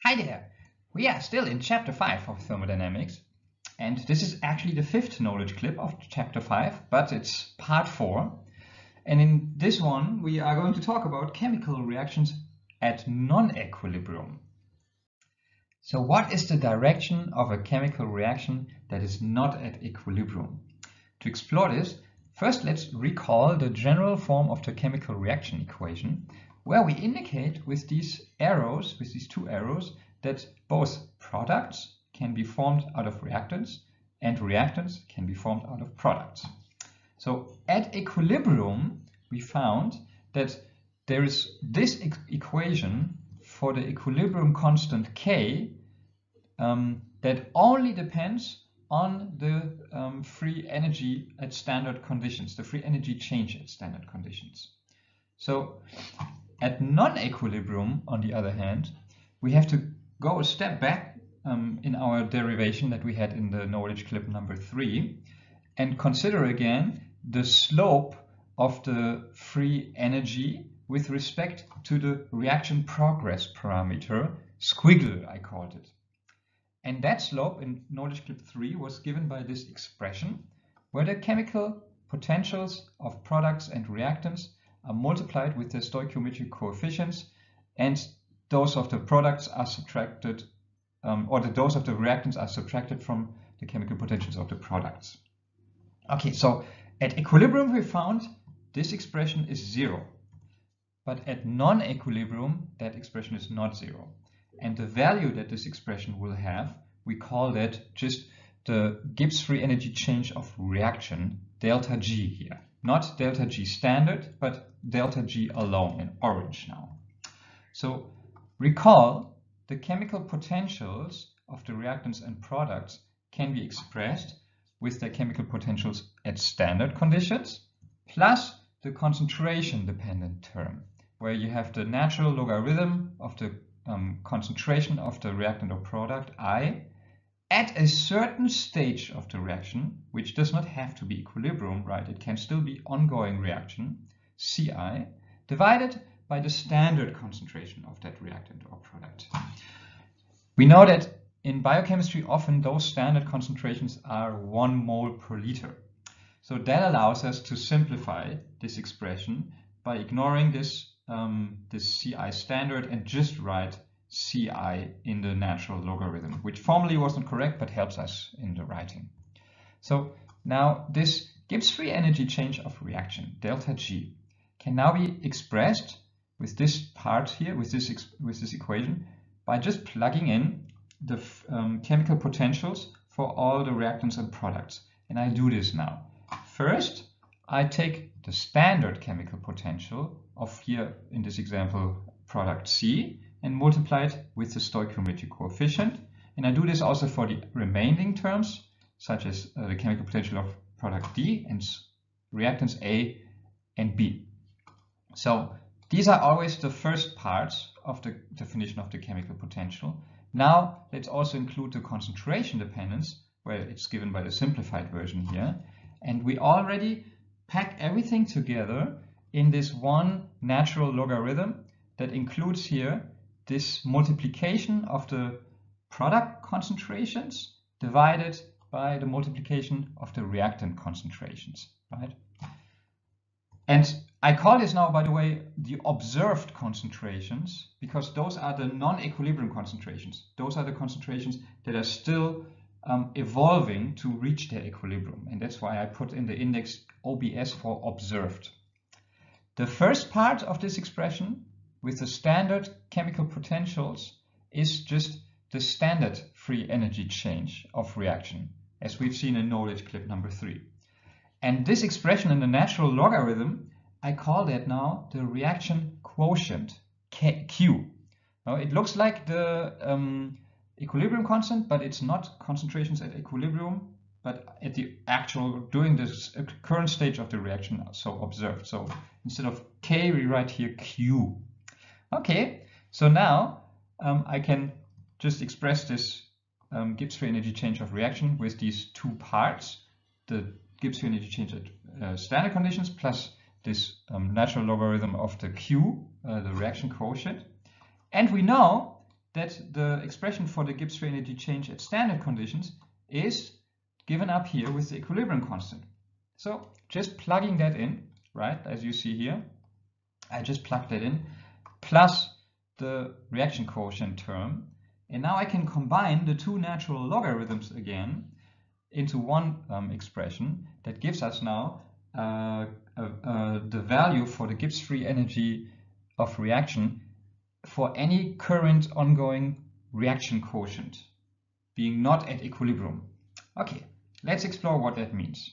Hi there! We are still in Chapter 5 of Thermodynamics, and this is actually the fifth knowledge clip of Chapter 5, but it's part 4. And in this one, we are going to talk about chemical reactions at non-equilibrium. So what is the direction of a chemical reaction that is not at equilibrium? To explore this, first let's recall the general form of the chemical reaction equation, where we indicate with these arrows, with these two arrows, that both products can be formed out of reactants and reactants can be formed out of products. So at equilibrium, we found that there is this equation for the equilibrium constant K that only depends on the free energy at standard conditions, the free energy change at standard conditions. So at non-equilibrium, on the other hand, we have to go a step back in our derivation that we had in the knowledge clip number 3 and consider again the slope of the free energy with respect to the reaction progress parameter, squiggle I called it. And that slope in knowledge clip 3 was given by this expression where the chemical potentials of products and reactants are multiplied with the stoichiometric coefficients, and those of the products are subtracted, or the dose of the reactants are subtracted from the chemical potentials of the products. Okay, so at equilibrium we found this expression is 0, but at non-equilibrium that expression is not 0. And the value that this expression will have, we call that just the Gibbs free energy change of reaction, delta G here. Not delta G standard, but delta G alone in orange now. So recall the chemical potentials of the reactants and products can be expressed with their chemical potentials at standard conditions plus the concentration dependent term, where you have the natural logarithm of the concentration of the reactant or product I at a certain stage of the reaction, which does not have to be equilibrium, right? It can still be ongoing reaction, Ci, divided by the standard concentration of that reactant or product. We know that in biochemistry often those standard concentrations are 1 mole per liter. So that allows us to simplify this expression by ignoring this Ci standard and just write Ci in the natural logarithm, which formally wasn't correct but helps us in the writing. So now this Gibbs free energy change of reaction, delta G, can now be expressed with this part here, with this equation, by just plugging in the chemical potentials for all the reactants and products. And I do this now. First, I take the standard chemical potential of here, in this example, product C, and multiply it with the stoichiometric coefficient. And I do this also for the remaining terms, such as the chemical potential of product D and reactants A and B. So these are always the first parts of the definition of the chemical potential. Now let's also include the concentration dependence, where it's given by the simplified version here. And we already pack everything together in this one natural logarithm that includes here this multiplication of the product concentrations divided by the multiplication of the reactant concentrations, right? And I call this now, by the way, the observed concentrations, because those are the non-equilibrium concentrations. Those are the concentrations that are still evolving to reach their equilibrium. And that's why I put in the index OBS for observed. The first part of this expression with the standard chemical potentials is just the standard free energy change of reaction, as we've seen in knowledge clip number 3. And this expression in the natural logarithm, I call that now the reaction quotient, Q. Now it looks like the equilibrium constant, but it's not concentrations at equilibrium, but at the actual, during this current stage of the reaction, so observed. So instead of K, we write here Q. Okay, so now I can just express this Gibbs free energy change of reaction with these two parts, the Gibbs free energy change at standard conditions plus this natural logarithm of the Q, the reaction quotient. And we know that the expression for the Gibbs free energy change at standard conditions is given up here with the equilibrium constant. So just plugging that in, right, as you see here, I just plugged that in, plus the reaction quotient term, and now I can combine the two natural logarithms again into one expression that gives us now the value for the Gibbs free energy of reaction for any current ongoing reaction quotient being not at equilibrium. Okay, let's explore what that means.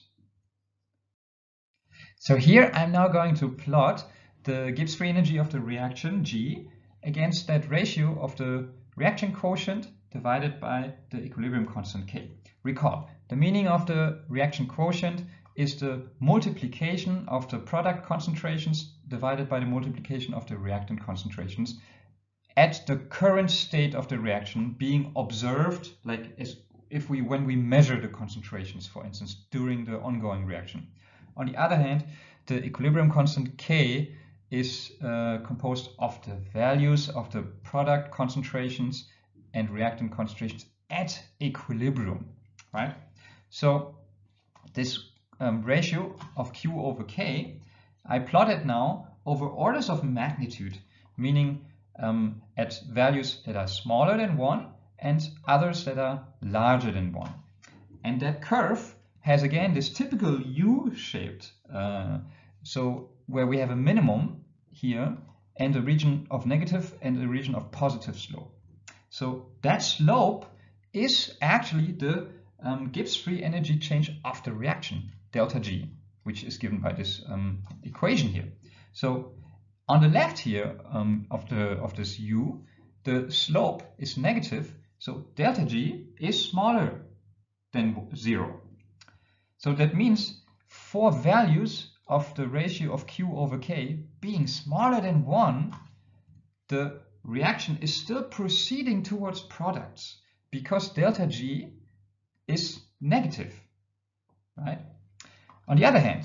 So here I'm now going to plot the Gibbs free energy of the reaction G against that ratio of the reaction quotient divided by the equilibrium constant K. Recall, the meaning of the reaction quotient is the multiplication of the product concentrations divided by the multiplication of the reactant concentrations at the current state of the reaction being observed, like as if when we measure the concentrations, for instance, during the ongoing reaction. On the other hand, the equilibrium constant K is composed of the values of the product concentrations and reactant concentrations at equilibrium, right? So this ratio of Q over K, I plotted now over orders of magnitude, meaning at values that are smaller than 1 and others that are larger than 1. And that curve has again this typical U-shaped, so where we have a minimum here and a region of negative and a region of positive slope. So that slope is actually the Gibbs free energy change of the reaction, delta G, which is given by this equation here. So on the left here of this U, the slope is negative, so delta G is smaller than 0. So that means for values of the ratio of Q over K being smaller than 1, the reaction is still proceeding towards products because delta G is negative, right? On the other hand,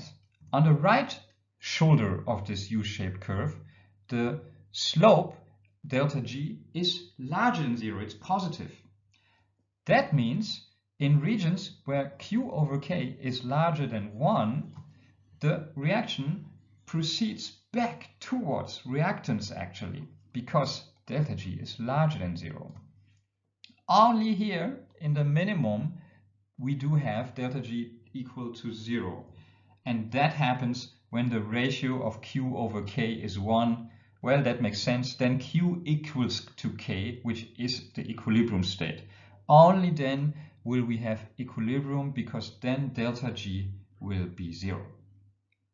on the right shoulder of this U-shaped curve, the slope delta G is larger than 0, it's positive. That means in regions where Q over K is larger than 1, the reaction proceeds back towards reactants actually, because delta G is larger than 0. Only here in the minimum we do have delta G equal to 0, and that happens when the ratio of Q over K is 1. Well, that makes sense. Then Q equals to K, which is the equilibrium state. Only then will we have equilibrium, because then delta G will be 0.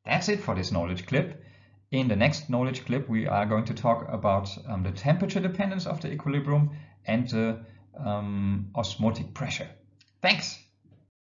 That's it for this knowledge clip. In the next knowledge clip, we are going to talk about the temperature dependence of the equilibrium and the osmotic pressure. Thanks!